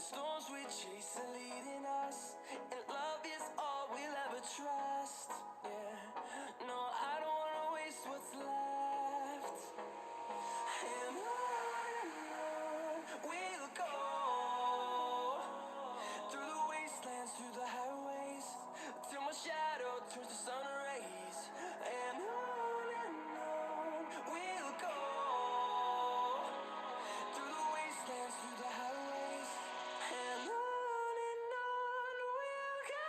storms we chase are leading us, and love is all we'll ever trust. Yeah, no, I don't wanna waste what's left. And on we'll go, through the wastelands, through the highways, till my shadow turns to sun rays. And on we'll go, through the wastelands, through the highways, and on we'll go.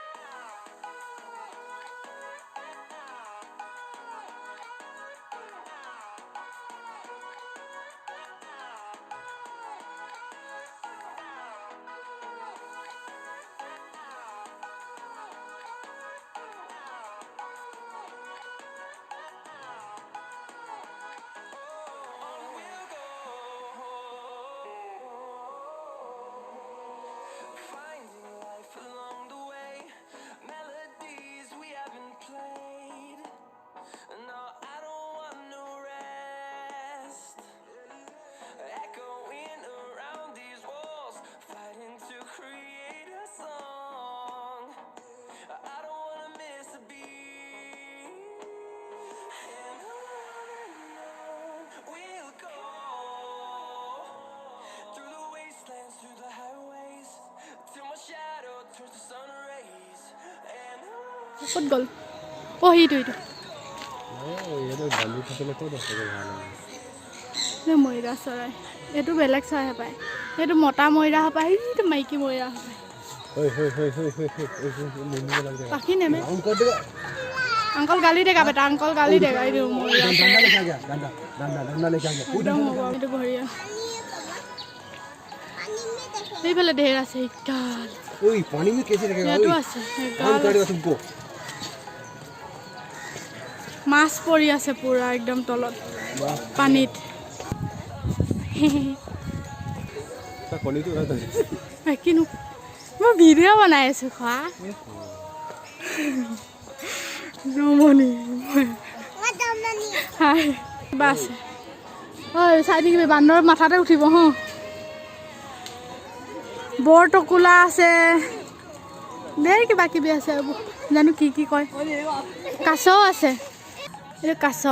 Finding life along the way, melodies we haven't played. No, I don't want no rest. Echoing around these walls, fighting to create a song. I don't wanna miss a beat. And on we'll go, through the wastelands, through the highways, till my shadow turns to sun rays. And on. What goal? Oh, he do it. No moira sarai. Etu belak sai hapai. Etu mota moira hapai. Etu maiki moira hapai. Pakhi neme. Uncle gali dega beta. Uncle gali dega. Etu moira. Danda lekha gaya. Etu bhariya. Ei pele dhera se gal. Oi, pani mein kaise rakega? Etu ase. Gal kadega tumko. মাছ পৰি আছে পুৰা একদম তলত পানীত তা কণীটো ৰাখা কিনো মই ভিডিঅ' বনাই আছো খোৱা নমনি হাই বাস ঐ চাই দেখিবি বান্দৰ মাথাতে উঠিব হ বৰ টকুলা আছে দেৰ কিবা কিবি আছে জানো কি কি কয় কাছও আছে এই কাছ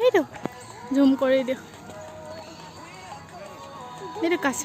এইটো জুম কৰি দিওঁ এইটো কাছ